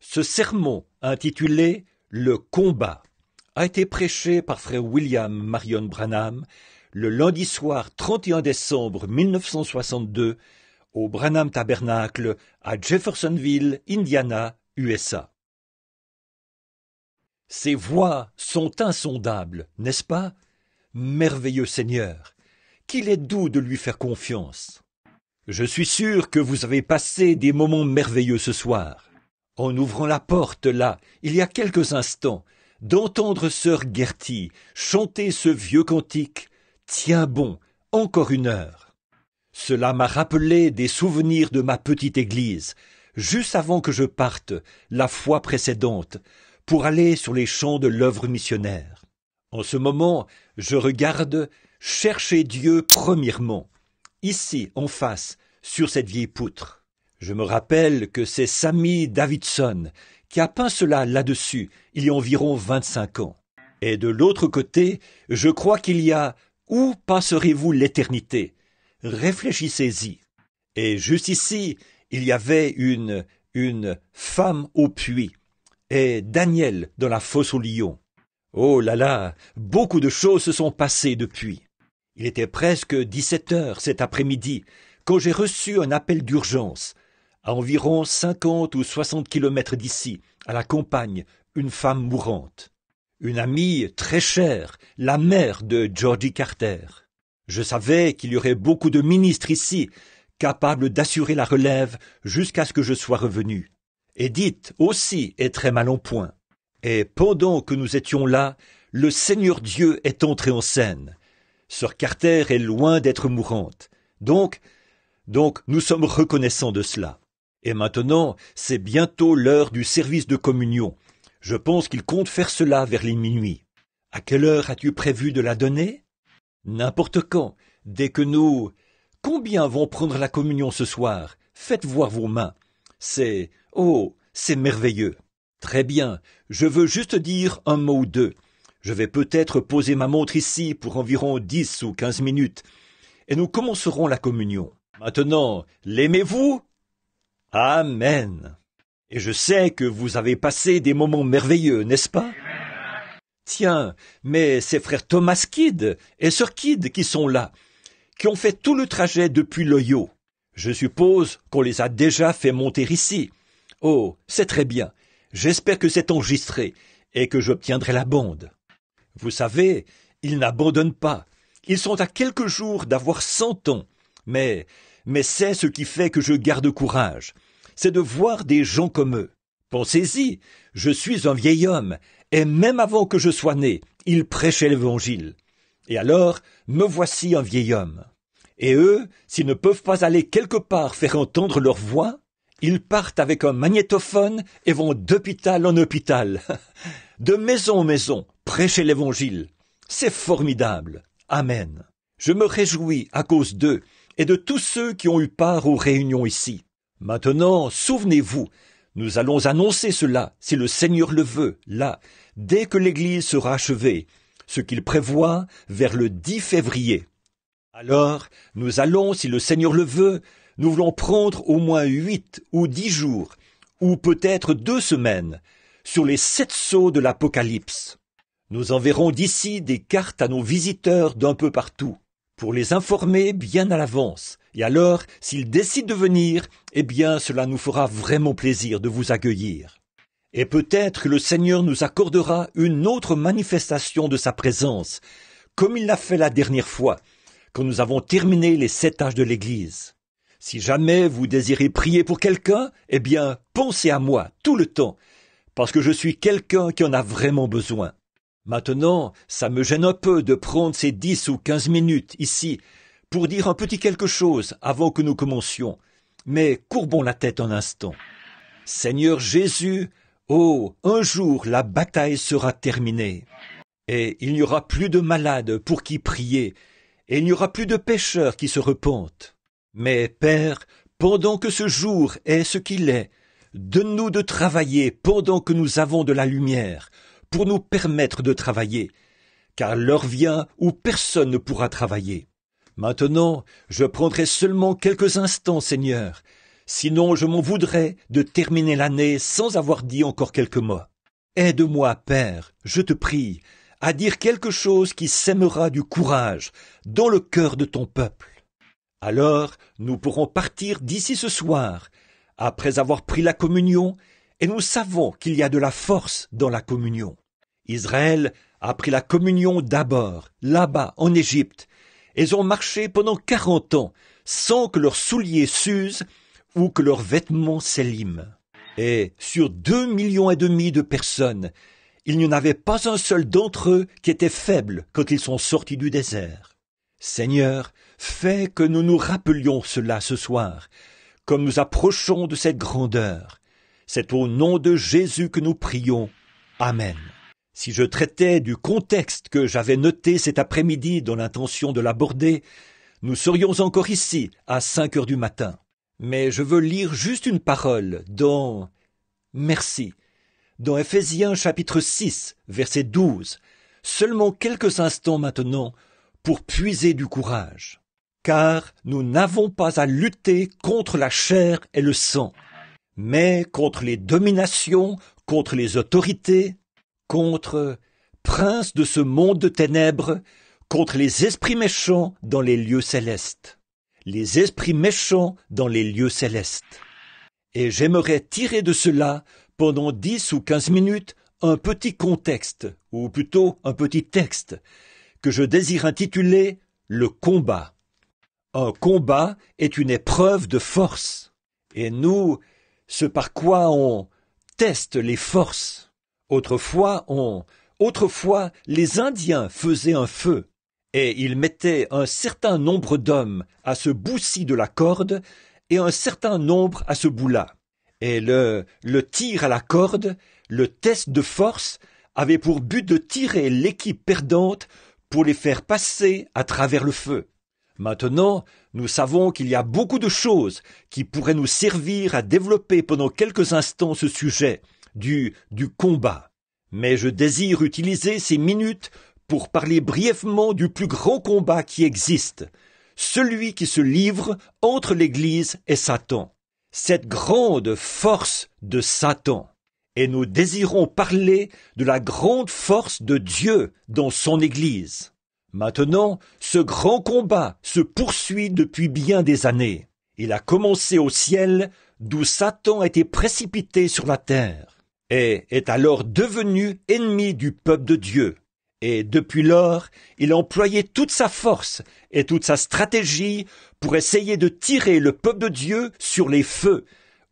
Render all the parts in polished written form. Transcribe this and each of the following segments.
Ce sermon, intitulé « Le combat », a été prêché par frère William Marion Branham le lundi soir 31 décembre 1962 au Branham Tabernacle à Jeffersonville, Indiana, USA. Ces voix sont insondables, n'est-ce pas? Merveilleux Seigneur, qu'il est doux de lui faire confiance. Je suis sûr que vous avez passé des moments merveilleux ce soir. En ouvrant la porte, là, il y a quelques instants, d'entendre sœur Gertie chanter ce vieux cantique « Tiens bon, encore une heure ». Cela m'a rappelé des souvenirs de ma petite église, juste avant que je parte, la fois précédente, pour aller sur les champs de l'œuvre missionnaire. En ce moment, je regarde « Chercher Dieu premièrement », ici, en face, sur cette vieille poutre. Je me rappelle que c'est Sammy Davidson qui a peint cela là-dessus, il y a environ 25 ans. Et de l'autre côté, je crois qu'il y a « Où passerez-vous l'éternité ?» Réfléchissez-y. Et juste ici, il y avait une femme au puits, et Daniel dans la fosse aux lions. Oh là là, beaucoup de choses se sont passées depuis. Il était presque 17 heures cet après-midi, quand j'ai reçu un appel d'urgence. À environ 50 ou 60 kilomètres d'ici, à la campagne, une femme mourante. Une amie très chère, la mère de Georgie Carter. Je savais qu'il y aurait beaucoup de ministres ici, capables d'assurer la relève jusqu'à ce que je sois revenu. Edith aussi est très mal en point. Et pendant que nous étions là, le Seigneur Dieu est entré en scène. Sœur Carter est loin d'être mourante. Donc, nous sommes reconnaissants de cela. Et maintenant, c'est bientôt l'heure du service de communion. Je pense qu'il compte faire cela vers les minuit. À quelle heure as-tu prévu de la donner? N'importe quand, dès que nous... Combien vont prendre la communion ce soir? Faites voir vos mains. C'est merveilleux. Très bien, je veux juste dire un mot ou deux. Je vais peut-être poser ma montre ici pour environ 10 ou 15 minutes, et nous commencerons la communion. Maintenant, l'aimez-vous? Amen. Et je sais que vous avez passé des moments merveilleux, n'est-ce pas? Tiens, mais c'est frère Thomas Kidd et sœur Kidd qui sont là, qui ont fait tout le trajet depuis l'Ohio. Je suppose qu'on les a déjà fait monter ici. Oh, c'est très bien. J'espère que c'est enregistré et que j'obtiendrai la bande. Vous savez, ils n'abandonnent pas. Ils sont à quelques jours d'avoir 100 ans. Mais c'est ce qui fait que je garde courage. C'est de voir des gens comme eux. Pensez-y, je suis un vieil homme, et même avant que je sois né, ils prêchaient l'Évangile. Et alors, me voici un vieil homme. Et eux, s'ils ne peuvent pas aller quelque part faire entendre leur voix, ils partent avec un magnétophone et vont d'hôpital en hôpital, de maison en maison, prêcher l'Évangile. C'est formidable. Amen. Je me réjouis à cause d'eux et de tous ceux qui ont eu part aux réunions ici. Maintenant, souvenez-vous, nous allons annoncer cela, si le Seigneur le veut, là, dès que l'Église sera achevée, ce qu'il prévoit vers le 10 février. Alors, nous allons, si le Seigneur le veut, nous voulons prendre au moins 8 ou 10 jours, ou peut-être 2 semaines, sur les 7 sceaux de l'Apocalypse. Nous enverrons d'ici des cartes à nos visiteurs d'un peu partout, pour les informer bien à l'avance. Et alors, s'ils décident de venir, eh bien, cela nous fera vraiment plaisir de vous accueillir. Et peut-être que le Seigneur nous accordera une autre manifestation de sa présence, comme il l'a fait la dernière fois, quand nous avons terminé les 7 âges de l'Église. Si jamais vous désirez prier pour quelqu'un, eh bien, pensez à moi tout le temps, parce que je suis quelqu'un qui en a vraiment besoin. Maintenant, ça me gêne un peu de prendre ces 10 ou 15 minutes ici pour dire un petit quelque chose avant que nous commencions. Mais courbons la tête un instant. Seigneur Jésus, oh, un jour la bataille sera terminée. Et il n'y aura plus de malades pour qui prier, et il n'y aura plus de pécheurs qui se repentent. Mais Père, pendant que ce jour est ce qu'il est, donne-nous de travailler pendant que nous avons de la lumière, pour nous permettre de travailler, car l'heure vient où personne ne pourra travailler. Maintenant, je prendrai seulement quelques instants, Seigneur, Sinon je m'en voudrais de terminer l'année sans avoir dit encore quelques mots. Aide-moi, Père, je te prie, à dire quelque chose qui sèmera du courage dans le cœur de ton peuple. Alors nous pourrons partir d'ici ce soir, après avoir pris la communion, et nous savons qu'il y a de la force dans la communion. Israël a pris la communion d'abord, là-bas, en Égypte. Ils ont marché pendant 40 ans, sans que leurs souliers s'usent ou que leurs vêtements s'éliment. Et sur 2,5 millions de personnes, il n'y en avait pas un seul d'entre eux qui était faible quand ils sont sortis du désert. Seigneur, fais que nous nous rappelions cela ce soir, comme nous approchons de cette grandeur. C'est au nom de Jésus que nous prions. Amen. Si je traitais du contexte que j'avais noté cet après-midi dans l'intention de l'aborder, nous serions encore ici à 5 heures du matin. Mais je veux lire juste une parole dans Éphésiens chapitre 6, verset 12, seulement quelques instants maintenant pour puiser du courage. Car nous n'avons pas à lutter contre la chair et le sang, mais contre les dominations, contre les autorités, contre princes de ce monde de ténèbres, contre les esprits méchants dans les lieux célestes. Les esprits méchants dans les lieux célestes. Et j'aimerais tirer de cela, pendant 10 ou 15 minutes, un petit contexte, ou plutôt un petit texte, que je désire intituler « Le combat ». Un combat est une épreuve de force. Et nous, ce par quoi on teste les forces. Autrefois, les Indiens faisaient un feu, et ils mettaient un certain nombre d'hommes à ce bout-ci de la corde, et un certain nombre à ce bout-là. Et le tir à la corde, le test de force, avait pour but de tirer l'équipe perdante pour les faire passer à travers le feu. Maintenant, nous savons qu'il y a beaucoup de choses qui pourraient nous servir à développer pendant quelques instants ce sujet du combat. Mais je désire utiliser ces minutes pour parler brièvement du plus grand combat qui existe, celui qui se livre entre l'Église et Satan. Cette grande force de Satan. Et nous désirons parler de la grande force de Dieu dans son Église. Maintenant, ce grand combat se poursuit depuis bien des années. Il a commencé au ciel, d'où Satan a été précipité sur la terre, et est alors devenu ennemi du peuple de Dieu. Et depuis lors, il a employé toute sa force et toute sa stratégie pour essayer de tirer le peuple de Dieu sur les feux,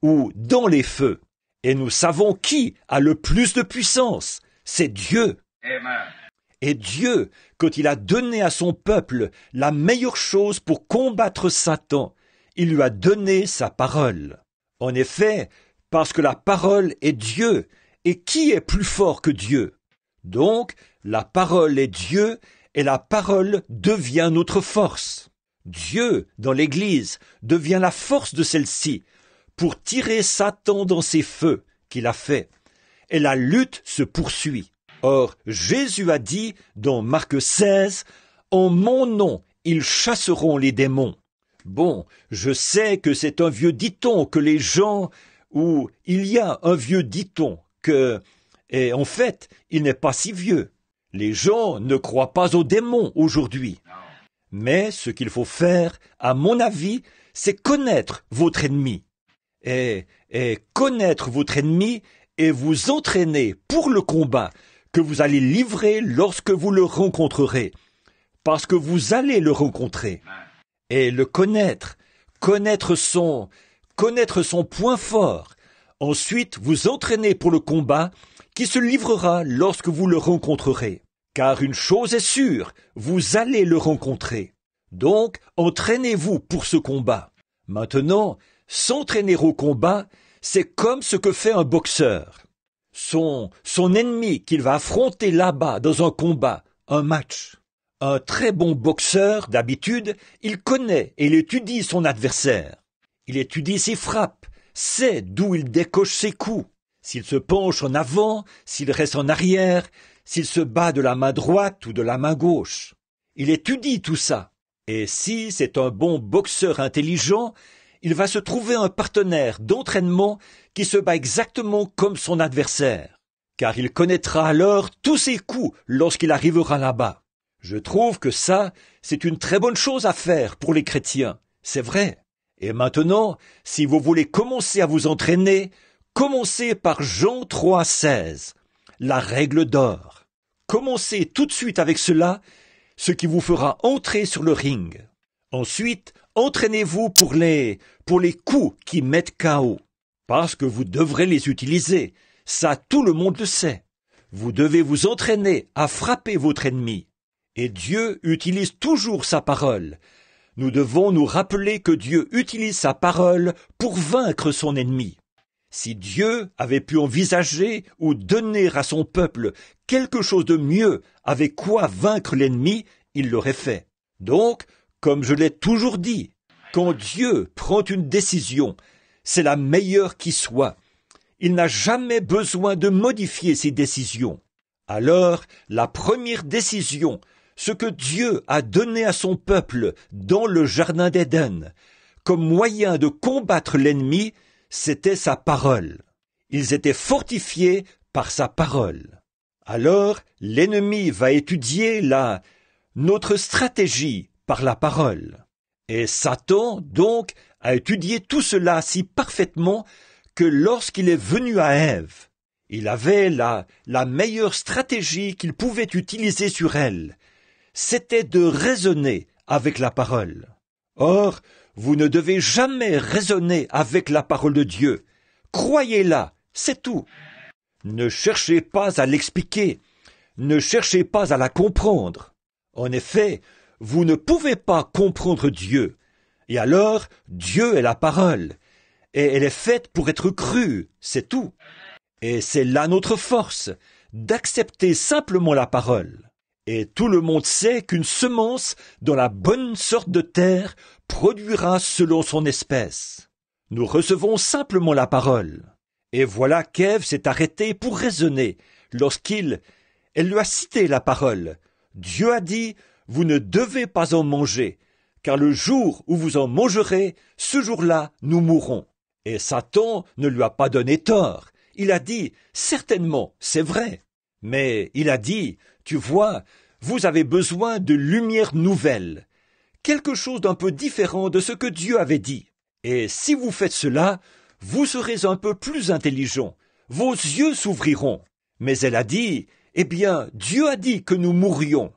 ou dans les feux. Et nous savons qui a le plus de puissance, c'est Dieu. Amen. Et Dieu, quand il a donné à son peuple la meilleure chose pour combattre Satan, il lui a donné sa parole. En effet, parce que la parole est Dieu, et qui est plus fort que Dieu? Donc, la parole est Dieu, et la parole devient notre force. Dieu, dans l'Église, devient la force de celle-ci, pour tirer Satan dans ses feux qu'il a fait. Et la lutte se poursuit. Or, Jésus a dit dans Marc 16, « En mon nom, ils chasseront les démons. » Bon, je sais que c'est un vieux dicton que les gens, ou il y a un vieux dicton que, et en fait, il n'est pas si vieux. Les gens ne croient pas aux démons aujourd'hui. Mais ce qu'il faut faire, à mon avis, c'est connaître votre ennemi. Et connaître votre ennemi et vous entraîner pour le combat que vous allez livrer lorsque vous le rencontrerez. Parce que vous allez le rencontrer. Et le connaître son point fort. Ensuite, vous entraîner pour le combat qui se livrera lorsque vous le rencontrerez. Car une chose est sûre, vous allez le rencontrer. Donc, entraînez-vous pour ce combat. Maintenant, s'entraîner au combat, c'est comme ce que fait un boxeur. Son ennemi qu'il va affronter là-bas dans un combat, un match. Un très bon boxeur, d'habitude, il connaît et il étudie son adversaire. Il étudie ses frappes, sait d'où il décoche ses coups. S'il se penche en avant, s'il reste en arrière, s'il se bat de la main droite ou de la main gauche. Il étudie tout ça. Et si c'est un bon boxeur intelligent, il va se trouver un partenaire d'entraînement qui se bat exactement comme son adversaire, car il connaîtra alors tous ses coups lorsqu'il arrivera là-bas. Je trouve que ça, c'est une très bonne chose à faire pour les chrétiens, c'est vrai. Et maintenant, si vous voulez commencer à vous entraîner, commencez par Jean 3,16, la règle d'or. Commencez tout de suite avec cela, ce qui vous fera entrer sur le ring. Ensuite, entraînez-vous pour les coups qui mettent KO, parce que vous devrez les utiliser. Ça, tout le monde le sait. Vous devez vous entraîner à frapper votre ennemi. Et Dieu utilise toujours sa parole. Nous devons nous rappeler que Dieu utilise sa parole pour vaincre son ennemi. Si Dieu avait pu envisager ou donner à son peuple quelque chose de mieux avec quoi vaincre l'ennemi, il l'aurait fait. Donc, comme je l'ai toujours dit, quand Dieu prend une décision, c'est la meilleure qui soit. Il n'a jamais besoin de modifier ses décisions. Alors, la première décision, ce que Dieu a donné à son peuple dans le jardin d'Éden, comme moyen de combattre l'ennemi, c'était sa parole. Ils étaient fortifiés par sa parole. Alors, l'ennemi va étudier notre stratégie par la parole. Et Satan, donc, a étudié tout cela si parfaitement que lorsqu'il est venu à Ève, il avait la meilleure stratégie qu'il pouvait utiliser sur elle. C'était de raisonner avec la parole. Or, vous ne devez jamais raisonner avec la parole de Dieu. Croyez-la, c'est tout. Ne cherchez pas à l'expliquer. Ne cherchez pas à la comprendre. En effet, vous ne pouvez pas comprendre Dieu. Et alors, Dieu est la parole. Et elle est faite pour être crue, c'est tout. Et c'est là notre force, d'accepter simplement la parole. Et tout le monde sait qu'une semence dans la bonne sorte de terre produira selon son espèce. Nous recevons simplement la parole. Et voilà qu'Ève s'est arrêtée pour raisonner elle lui a cité la parole. Dieu a dit, vous ne devez pas en manger, car le jour où vous en mangerez, ce jour-là, nous mourrons. Et Satan ne lui a pas donné tort. Il a dit, certainement, c'est vrai. Mais il a dit, tu vois, vous avez besoin de lumière nouvelle, quelque chose d'un peu différent de ce que Dieu avait dit. Et si vous faites cela, vous serez un peu plus intelligent, vos yeux s'ouvriront. Mais elle a dit, eh bien, Dieu a dit que nous mourrions.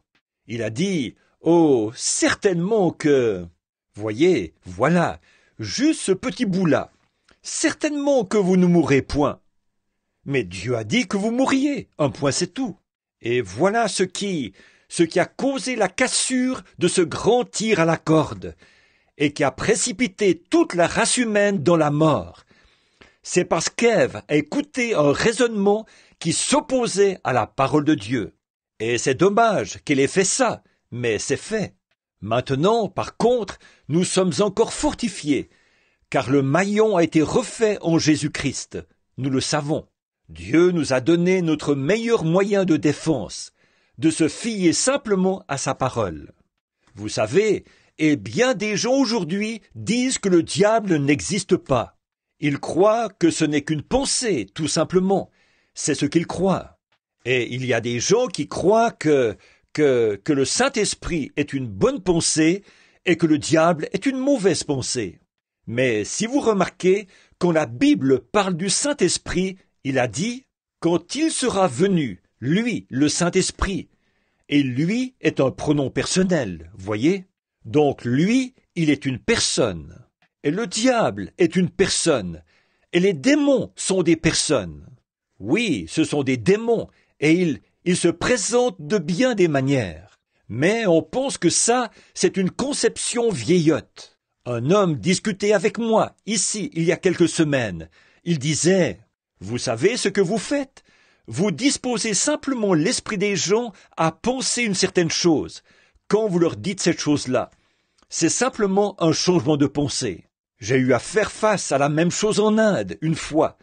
Il a dit, oh, certainement que... Voyez, voilà, juste ce petit bout-là. Certainement que vous ne mourrez point. Mais Dieu a dit que vous mourriez, un point c'est tout. Et voilà ce qui a causé la cassure de ce grand tir à la corde, et qui a précipité toute la race humaine dans la mort. C'est parce qu'Ève a écouté un raisonnement qui s'opposait à la parole de Dieu. Et c'est dommage qu'elle ait fait ça, mais c'est fait. Maintenant, par contre, nous sommes encore fortifiés, car le maillon a été refait en Jésus-Christ. Nous le savons. Dieu nous a donné notre meilleur moyen de défense, de se fier simplement à sa parole. Vous savez, et bien des gens aujourd'hui disent que le diable n'existe pas. Ils croient que ce n'est qu'une pensée, tout simplement. C'est ce qu'ils croient. Et il y a des gens qui croient que le Saint-Esprit est une bonne pensée et que le diable est une mauvaise pensée. Mais si vous remarquez, quand la Bible parle du Saint-Esprit, il a dit « quand il sera venu, lui, le Saint-Esprit ». Et lui est un pronom personnel, voyez? Donc lui, il est une personne. Et le diable est une personne. Et les démons sont des personnes. Oui, ce sont des démons, et ils se présentent de bien des manières. Mais on pense que ça, c'est une conception vieillotte. Un homme discutait avec moi, ici, il y a quelques semaines. Il disait, « Vous savez ce que vous faites? Vous disposez simplement l'esprit des gens à penser une certaine chose, quand vous leur dites cette chose-là. C'est simplement un changement de pensée. » J'ai eu à faire face à la même chose en Inde, une fois.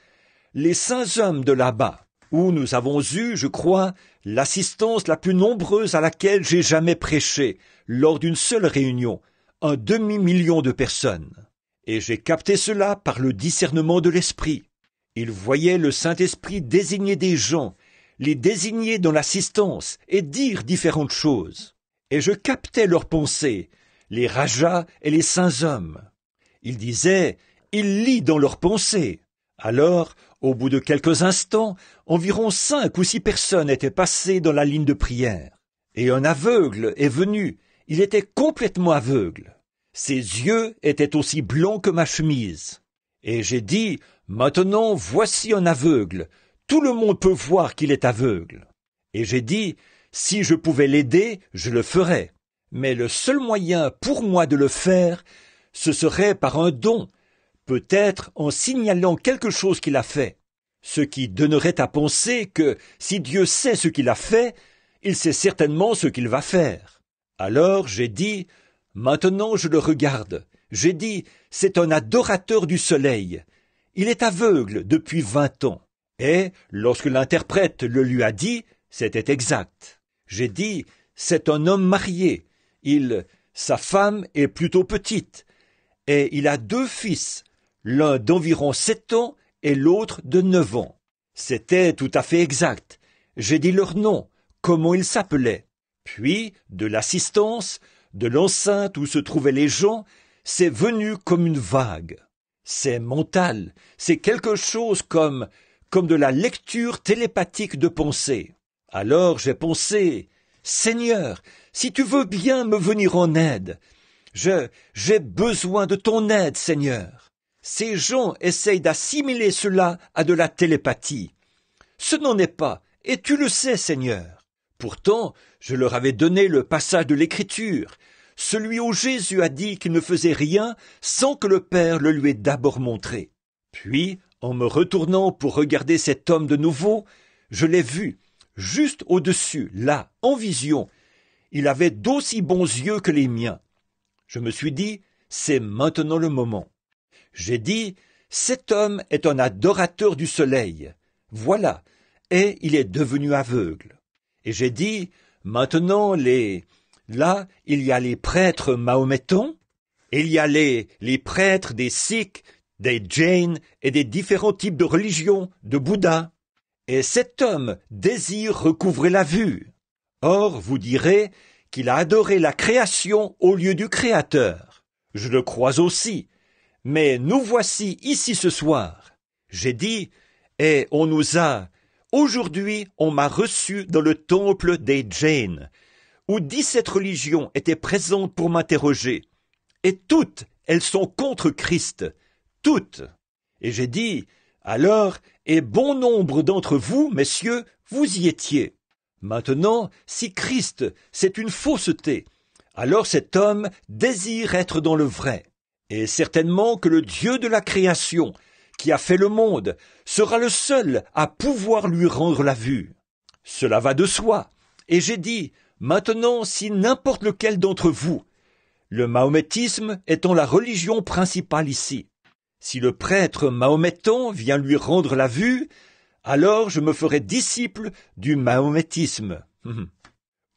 Les saints hommes de là-bas, où nous avons eu, je crois, l'assistance la plus nombreuse à laquelle j'ai jamais prêché, lors d'une seule réunion, 1 demi-million de personnes. Et j'ai capté cela par le discernement de l'esprit. Il voyait le Saint-Esprit désigner des gens, les désigner dans l'assistance et dire différentes choses. Et je captais leurs pensées, les rajas et les saints hommes. Il disait, il lit dans leurs pensées. Alors, au bout de quelques instants, environ 5 ou 6 personnes étaient passées dans la ligne de prière. Et un aveugle est venu, il était complètement aveugle. Ses yeux étaient aussi blancs que ma chemise. Et j'ai dit, maintenant voici un aveugle, tout le monde peut voir qu'il est aveugle. Et j'ai dit, si je pouvais l'aider, je le ferais. Mais le seul moyen pour moi de le faire, ce serait par un don, peut-être en signalant quelque chose qu'il a fait. Ce qui donnerait à penser que, si Dieu sait ce qu'il a fait, il sait certainement ce qu'il va faire. Alors j'ai dit, maintenant je le regarde. J'ai dit, c'est un adorateur du soleil. Il est aveugle depuis 20 ans. Et, lorsque l'interprète le lui a dit, c'était exact. J'ai dit, c'est un homme marié. Sa femme est plutôt petite. Et il a 2 fils, l'un d'environ 7 ans et l'autre de 9 ans. C'était tout à fait exact. J'ai dit leur nom, comment ils s'appelaient. Puis, de l'assistance, de l'enceinte où se trouvaient les gens, c'est venu comme une vague. C'est mental, c'est quelque chose comme de la lecture télépathique de pensée. Alors j'ai pensé, Seigneur, si tu veux bien me venir en aide, j'ai besoin de ton aide, Seigneur. Ces gens essayent d'assimiler cela à de la télépathie. Ce n'en est pas, et tu le sais, Seigneur. Pourtant, je leur avais donné le passage de l'Écriture, celui où Jésus a dit qu'il ne faisait rien sans que le Père le lui ait d'abord montré. Puis, en me retournant pour regarder cet homme de nouveau, je l'ai vu, juste au-dessus, là, en vision. Il avait d'aussi bons yeux que les miens. Je me suis dit, c'est maintenant le moment. J'ai dit, cet homme est un adorateur du soleil. Voilà, et il est devenu aveugle. Et j'ai dit, maintenant là, il y a les prêtres mahométans, et il y a les prêtres des Sikhs, des Jains et des différents types de religions, de Bouddha. Et cet homme désire recouvrer la vue. Or, vous direz qu'il a adoré la création au lieu du Créateur. Je le crois aussi. Mais nous voici ici ce soir. J'ai dit, et aujourd'hui, on m'a reçu dans le temple des Jains, où 17 religions étaient présentes pour m'interroger. Et toutes, elles sont contre Christ. Toutes. Et j'ai dit, alors, et bon nombre d'entre vous, messieurs, vous y étiez. Maintenant, si Christ, c'est une fausseté, alors cet homme désire être dans le vrai. Et certainement que le Dieu de la création, qui a fait le monde, sera le seul à pouvoir lui rendre la vue. Cela va de soi. Et j'ai dit, maintenant, si n'importe lequel d'entre vous, le mahométisme étant la religion principale ici, si le prêtre mahométan vient lui rendre la vue, alors je me ferai disciple du mahométisme.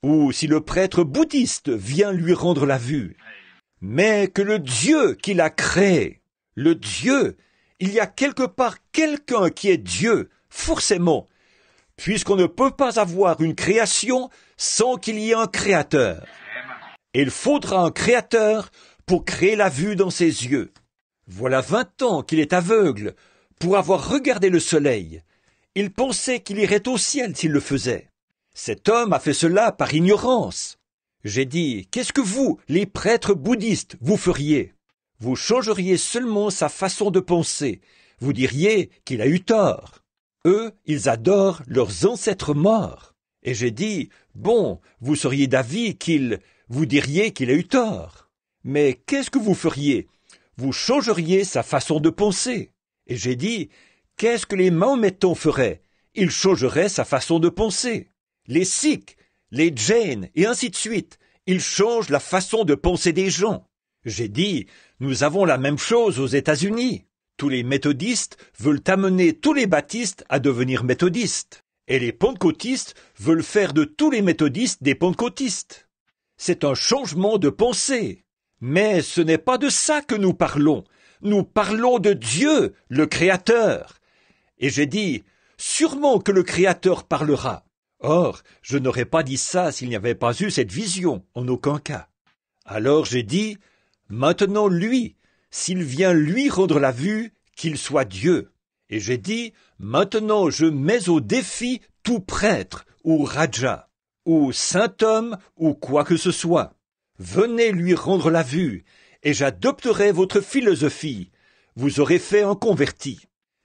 Ou si le prêtre bouddhiste vient lui rendre la vue. Mais que le Dieu qui l'a créé, le Dieu, il y a quelque part quelqu'un qui est Dieu, forcément, puisqu'on ne peut pas avoir une création sans qu'il y ait un créateur. Et il faudra un créateur pour créer la vue dans ses yeux. Voilà 20 ans qu'il est aveugle pour avoir regardé le soleil. Il pensait qu'il irait au ciel s'il le faisait. Cet homme a fait cela par ignorance. J'ai dit, qu'est-ce que vous, les prêtres bouddhistes, vous feriez? Vous changeriez seulement sa façon de penser. Vous diriez qu'il a eu tort. Eux, ils adorent leurs ancêtres morts. Et j'ai dit, bon, vous seriez d'avis vous diriez qu'il a eu tort. Mais qu'est-ce que vous feriez? Vous changeriez sa façon de penser. Et j'ai dit, qu'est-ce que les Mahométans feraient? Ils changeraient sa façon de penser. Les Sikhs, les Jains, et ainsi de suite, ils changent la façon de penser des gens. J'ai dit, nous avons la même chose aux États-Unis. Tous les méthodistes veulent amener tous les baptistes à devenir méthodistes. Et les pentecôtistes veulent faire de tous les méthodistes des pentecôtistes. C'est un changement de pensée. Mais ce n'est pas de ça que nous parlons. Nous parlons de Dieu, le Créateur. » Et j'ai dit, « Sûrement que le Créateur parlera. » Or, je n'aurais pas dit ça s'il n'y avait pas eu cette vision, en aucun cas. Alors j'ai dit, « Maintenant lui, s'il vient lui rendre la vue, qu'il soit Dieu. » Et j'ai dit, « Maintenant je mets au défi tout prêtre, ou raja, ou saint homme, ou quoi que ce soit. Venez lui rendre la vue, et j'adopterai votre philosophie. Vous aurez fait un converti. »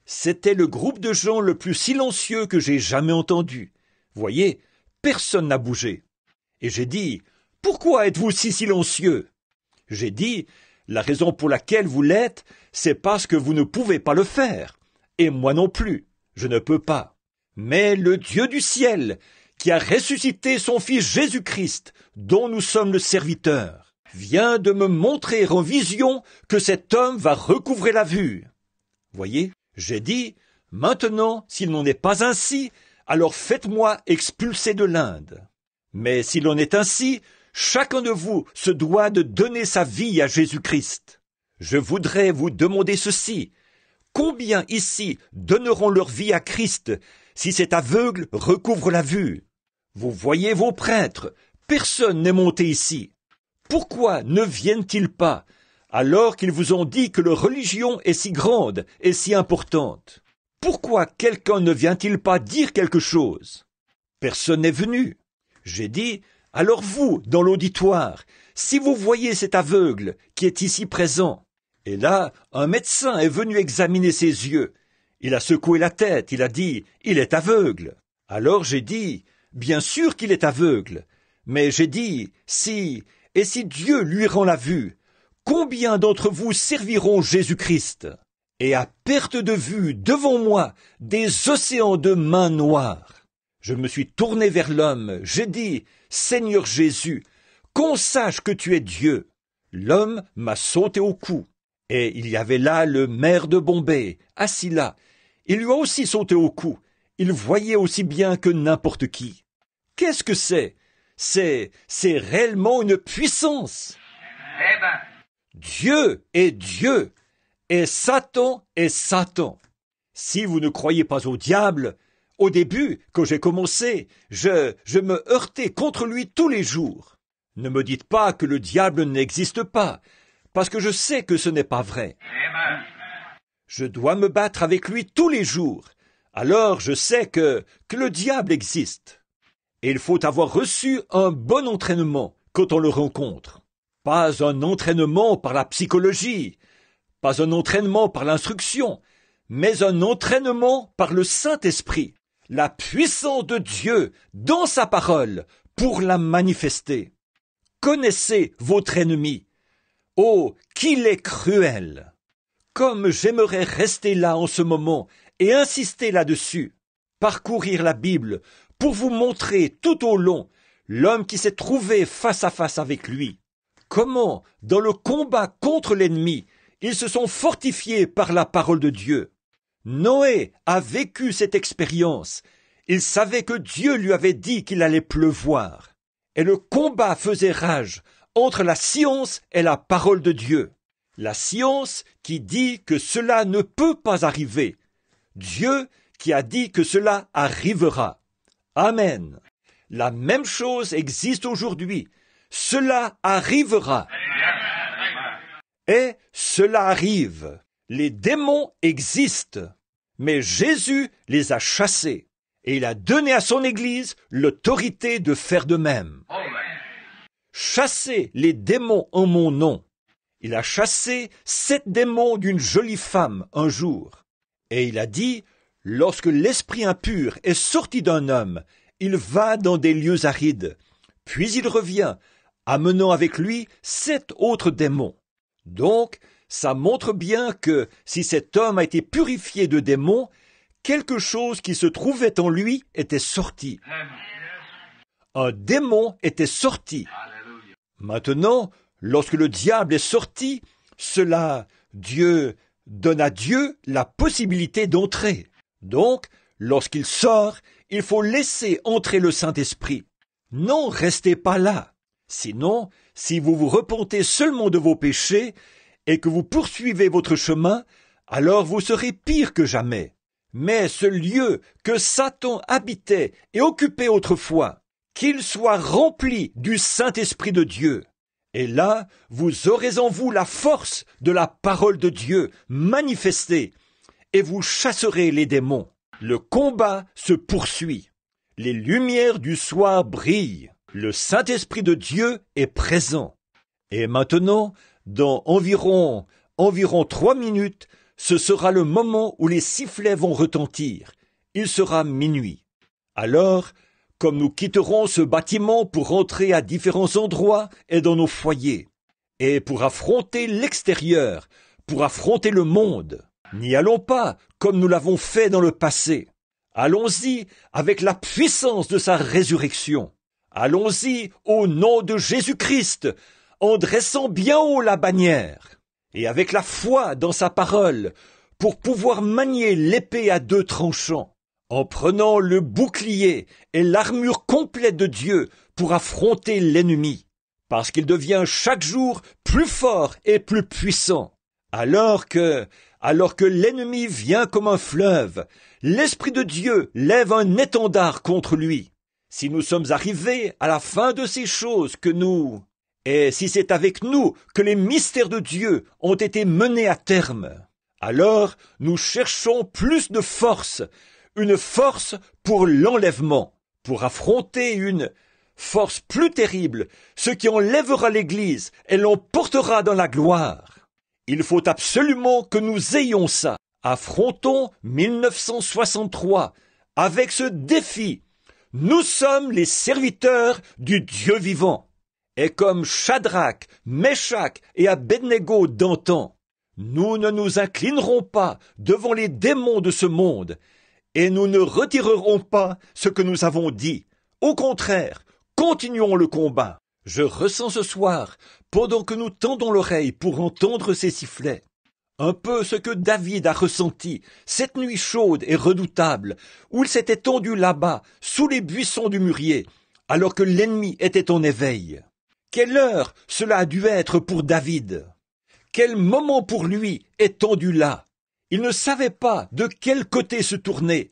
C'était le groupe de gens le plus silencieux que j'ai jamais entendu. Voyez, personne n'a bougé. Et j'ai dit, « Pourquoi êtes-vous si silencieux ?» J'ai dit, « La raison pour laquelle vous l'êtes, c'est parce que vous ne pouvez pas le faire. Et moi non plus, je ne peux pas. Mais le Dieu du ciel, qui a ressuscité son Fils Jésus-Christ, dont nous sommes le serviteur, vient de me montrer en vision que cet homme va recouvrer la vue. » Voyez, j'ai dit, « Maintenant, s'il n'en est pas ainsi, alors faites-moi expulser de l'Inde. Mais s'il en est ainsi, chacun de vous se doit de donner sa vie à Jésus-Christ. Je voudrais vous demander ceci. Combien ici donneront leur vie à Christ si cet aveugle recouvre la vue? Vous voyez vos prêtres, personne n'est monté ici. Pourquoi ne viennent-ils pas, alors qu'ils vous ont dit que leur religion est si grande et si importante? Pourquoi quelqu'un ne vient-il pas dire quelque chose? Personne n'est venu. J'ai dit, alors vous, dans l'auditoire, si vous voyez cet aveugle qui est ici présent, et là, un médecin est venu examiner ses yeux. Il a secoué la tête, il a dit, il est aveugle. Alors j'ai dit, bien sûr qu'il est aveugle, mais j'ai dit, si Dieu lui rend la vue, combien d'entre vous serviront Jésus-Christ? Et à perte de vue, devant moi, des océans de mains noires. Je me suis tourné vers l'homme, j'ai dit, « Seigneur Jésus, qu'on sache que tu es Dieu. » L'homme m'a sauté au cou. Et il y avait là le maire de Bombay, assis là. Il lui a aussi sauté au cou. Il voyait aussi bien que n'importe qui. Qu'est-ce que c'est? C'est réellement une puissance. Dieu est Dieu. Et Satan est Satan. Si vous ne croyez pas au diable, au début, quand j'ai commencé, je me heurtais contre lui tous les jours. Ne me dites pas que le diable n'existe pas, parce que je sais que ce n'est pas vrai. Je dois me battre avec lui tous les jours. Alors je sais que le diable existe. Et il faut avoir reçu un bon entraînement quand on le rencontre. Pas un entraînement par la psychologie, pas un entraînement par l'instruction, mais un entraînement par le Saint-Esprit, la puissance de Dieu dans sa parole pour la manifester. Connaissez votre ennemi. Oh, qu'il est cruel! Comme j'aimerais rester là en ce moment et insister là-dessus, parcourir la Bible pour vous montrer tout au long l'homme qui s'est trouvé face à face avec lui. Comment, dans le combat contre l'ennemi, ils se sont fortifiés par la parole de Dieu. Noé a vécu cette expérience. Il savait que Dieu lui avait dit qu'il allait pleuvoir. Et le combat faisait rage entre la science et la parole de Dieu. La science qui dit que cela ne peut pas arriver. Dieu qui a dit que cela arrivera. Amen. La même chose existe aujourd'hui. Cela arrivera. Et cela arrive. Les démons existent, mais Jésus les a chassés et il a donné à son Église l'autorité de faire de même. Chassez les démons en mon nom. Il a chassé 7 démons d'une jolie femme un jour. Et il a dit, lorsque l'esprit impur est sorti d'un homme, il va dans des lieux arides. Puis il revient, amenant avec lui 7 autres démons. Donc, ça montre bien que si cet homme a été purifié de démons, quelque chose qui se trouvait en lui était sorti. Un démon était sorti. Maintenant, lorsque le diable est sorti, Dieu donne à Dieu la possibilité d'entrer. Donc, lorsqu'il sort, il faut laisser entrer le Saint-Esprit. Non, restez pas là. Sinon, si vous vous repentez seulement de vos péchés, et que vous poursuivez votre chemin, alors vous serez pire que jamais. Mais ce lieu que Satan habitait et occupait autrefois, qu'il soit rempli du Saint-Esprit de Dieu. Et là, vous aurez en vous la force de la parole de Dieu manifestée, et vous chasserez les démons. Le combat se poursuit. Les lumières du soir brillent. Le Saint-Esprit de Dieu est présent. Et maintenant, dans environ 3 minutes, ce sera le moment où les sifflets vont retentir. Il sera minuit. Alors, comme nous quitterons ce bâtiment pour rentrer à différents endroits et dans nos foyers, et pour affronter l'extérieur, pour affronter le monde, n'y allons pas comme nous l'avons fait dans le passé. Allons-y avec la puissance de sa résurrection. Allons-y au nom de Jésus-Christ, en dressant bien haut la bannière, et avec la foi dans sa parole, pour pouvoir manier l'épée à 2 tranchants, en prenant le bouclier et l'armure complète de Dieu pour affronter l'ennemi, parce qu'il devient chaque jour plus fort et plus puissant. Alors que l'ennemi vient comme un fleuve, l'Esprit de Dieu lève un étendard contre lui. Si nous sommes arrivés à la fin de ces choses et si c'est avec nous que les mystères de Dieu ont été menés à terme, alors nous cherchons plus de force, une force pour l'enlèvement, pour affronter une force plus terrible, ce qui enlèvera l'Église et l'emportera dans la gloire. Il faut absolument que nous ayons ça. Affrontons 1963 avec ce défi. Nous sommes les serviteurs du Dieu vivant. Et comme Shadrach, Meshach et Abednego d'antan, nous ne nous inclinerons pas devant les démons de ce monde, et nous ne retirerons pas ce que nous avons dit. Au contraire, continuons le combat. Je ressens ce soir, pendant que nous tendons l'oreille pour entendre ces sifflets, un peu ce que David a ressenti cette nuit chaude et redoutable, où il s'était tendu là-bas, sous les buissons du mûrier, alors que l'ennemi était en éveil. Quelle heure cela a dû être pour David! Quel moment pour lui étendu là! Il ne savait pas de quel côté se tourner.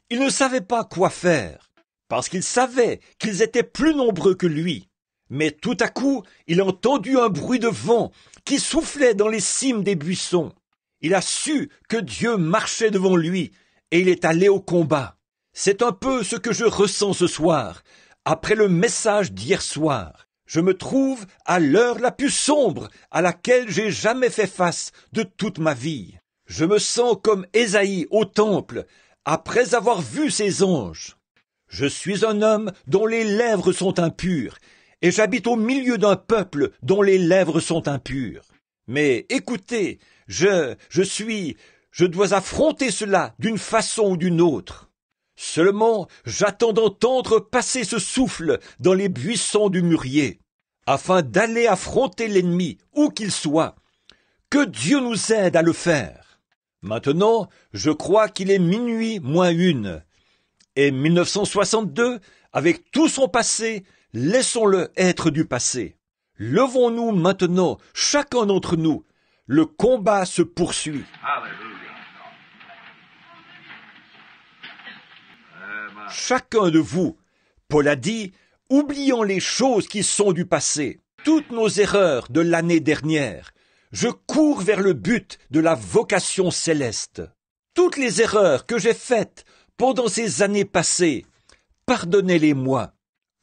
Il ne savait pas quoi faire, parce qu'il savait qu'ils étaient plus nombreux que lui. Mais tout à coup, il a entendu un bruit de vent qui soufflait dans les cimes des buissons. Il a su que Dieu marchait devant lui, et il est allé au combat. C'est un peu ce que je ressens ce soir, après le message d'hier soir. Je me trouve à l'heure la plus sombre à laquelle j'ai jamais fait face de toute ma vie. Je me sens comme Ésaïe au temple, après avoir vu ses anges. Je suis un homme dont les lèvres sont impures, et j'habite au milieu d'un peuple dont les lèvres sont impures. Mais écoutez, je dois affronter cela d'une façon ou d'une autre. Seulement, j'attends d'entendre passer ce souffle dans les buissons du mûrier, afin d'aller affronter l'ennemi, où qu'il soit. Que Dieu nous aide à le faire. Maintenant, je crois qu'il est minuit moins 1. Et 1962, avec tout son passé, laissons-le être du passé. Levons-nous maintenant, chacun d'entre nous. Le combat se poursuit. Chacun de vous, Paul a dit, oublions les choses qui sont du passé, toutes nos erreurs de l'année dernière. Je cours vers le but de la vocation céleste. Toutes les erreurs que j'ai faites pendant ces années passées, pardonnez-les-moi.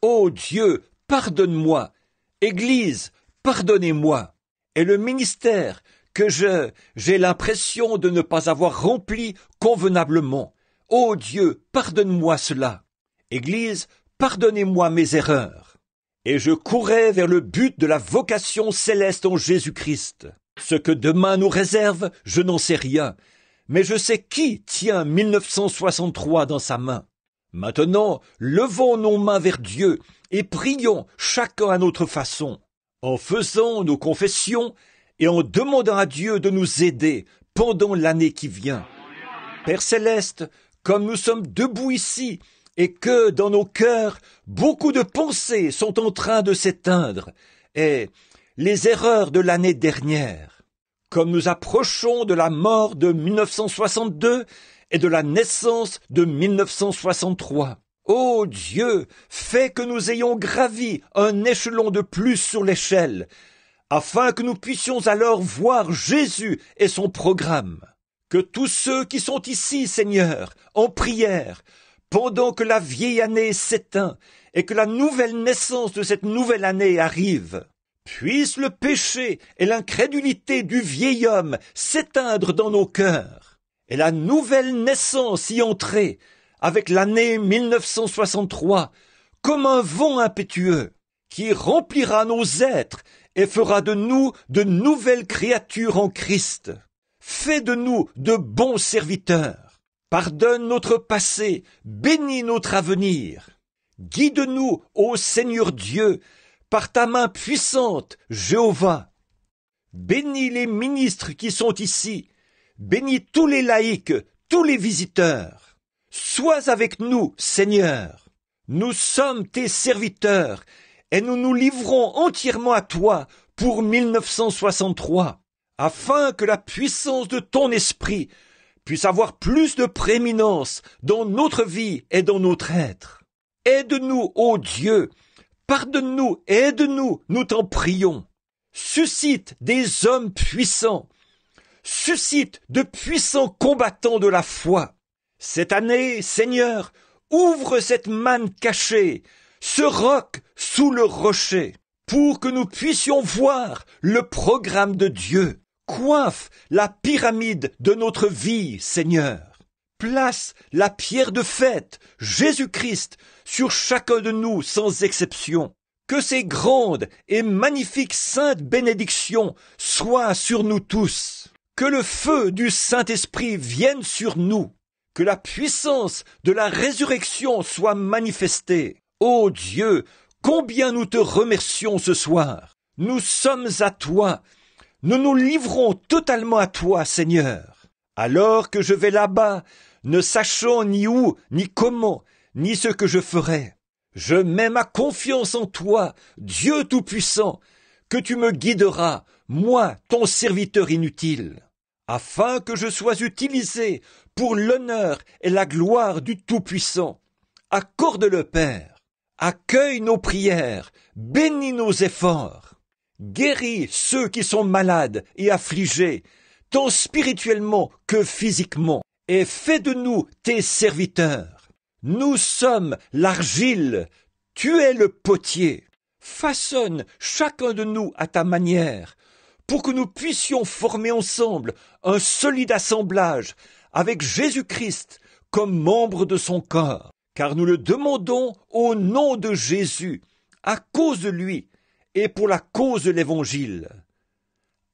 Ô Dieu, pardonne-moi. Église, pardonnez-moi. Et le ministère que j'ai l'impression de ne pas avoir rempli convenablement. Ô Dieu, pardonne-moi cela. Église, pardonnez-moi mes erreurs. Et je courais vers le but de la vocation céleste en Jésus-Christ. Ce que demain nous réserve, je n'en sais rien. Mais je sais qui tient 1963 dans sa main. Maintenant, levons nos mains vers Dieu et prions chacun à notre façon, en faisant nos confessions et en demandant à Dieu de nous aider pendant l'année qui vient. Père Céleste, comme nous sommes debout ici et que dans nos cœurs, beaucoup de pensées sont en train de s'éteindre, et les erreurs de l'année dernière, comme nous approchons de la mort de 1962 et de la naissance de 1963. Ô Dieu, fais que nous ayons gravi un échelon de plus sur l'échelle, afin que nous puissions alors voir Jésus et son programme. Que tous ceux qui sont ici, Seigneur, en prière, pendant que la vieille année s'éteint et que la nouvelle naissance de cette nouvelle année arrive, puisse le péché et l'incrédulité du vieil homme s'éteindre dans nos cœurs, et la nouvelle naissance y entrer, avec l'année 1963, comme un vent impétueux, qui remplira nos êtres et fera de nous de nouvelles créatures en Christ. Fais de nous de bons serviteurs. Pardonne notre passé, bénis notre avenir. Guide-nous, ô Seigneur Dieu, par ta main puissante, Jéhovah. Bénis les ministres qui sont ici, bénis tous les laïcs, tous les visiteurs. Sois avec nous, Seigneur. Nous sommes tes serviteurs, et nous nous livrons entièrement à toi pour 1963, afin que la puissance de ton esprit puisse avoir plus de prééminence dans notre vie et dans notre être. Aide-nous, ô Dieu, pardonne-nous et aide-nous, nous t'en prions. Suscite des hommes puissants, suscite de puissants combattants de la foi. Cette année, Seigneur, ouvre cette manne cachée, ce roc sous le rocher, pour que nous puissions voir le programme de Dieu. Coiffe la pyramide de notre vie, Seigneur. Place la pierre de fête, Jésus-Christ, sur chacun de nous sans exception. Que ces grandes et magnifiques saintes bénédictions soient sur nous tous. Que le feu du Saint-Esprit vienne sur nous. Que la puissance de la résurrection soit manifestée. Ô Dieu, combien nous te remercions ce soir. Nous sommes à toi. Nous nous livrons totalement à toi, Seigneur. Alors que je vais là-bas, ne sachant ni où, ni comment, ni ce que je ferai, je mets ma confiance en toi, Dieu Tout-Puissant, que tu me guideras, moi, ton serviteur inutile, afin que je sois utilisé pour l'honneur et la gloire du Tout-Puissant. Accorde-le, Père. Accueille nos prières, bénis nos efforts. Guéris ceux qui sont malades et affligés, tant spirituellement que physiquement, et fais de nous tes serviteurs. Nous sommes l'argile, tu es le potier. Façonne chacun de nous à ta manière, pour que nous puissions former ensemble un solide assemblage avec Jésus-Christ comme membre de son corps, car nous le demandons au nom de Jésus, à cause de lui, et pour la cause de l'Évangile.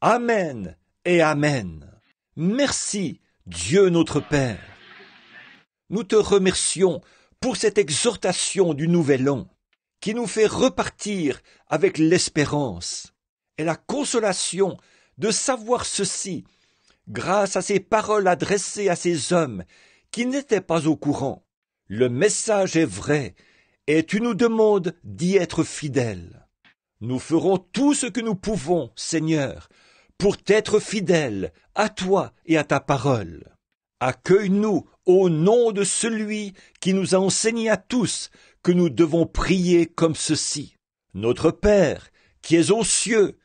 Amen et Amen. Merci, Dieu notre Père. Nous te remercions pour cette exhortation du Nouvel An, qui nous fait repartir avec l'espérance et la consolation de savoir ceci, grâce à ces paroles adressées à ces hommes qui n'étaient pas au courant. Le message est vrai, et tu nous demandes d'y être fidèles. Nous ferons tout ce que nous pouvons, Seigneur, pour t'être fidèles à toi et à ta parole. Accueille-nous au nom de celui qui nous a enseigné à tous que nous devons prier comme ceci. Notre Père, qui es aux cieux,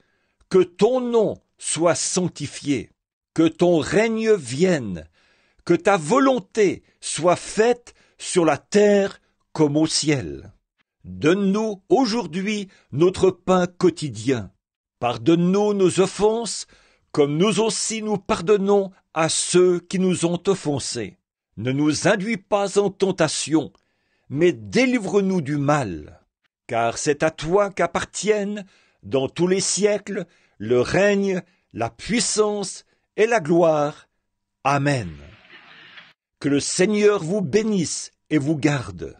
que ton nom soit sanctifié, que ton règne vienne, que ta volonté soit faite sur la terre comme au ciel. Donne-nous aujourd'hui notre pain quotidien. Pardonne-nous nos offenses, comme nous aussi nous pardonnons à ceux qui nous ont offensés. Ne nous induis pas en tentation, mais délivre-nous du mal. Car c'est à toi qu'appartiennent, dans tous les siècles, le règne, la puissance et la gloire. Amen. Que le Seigneur vous bénisse et vous garde.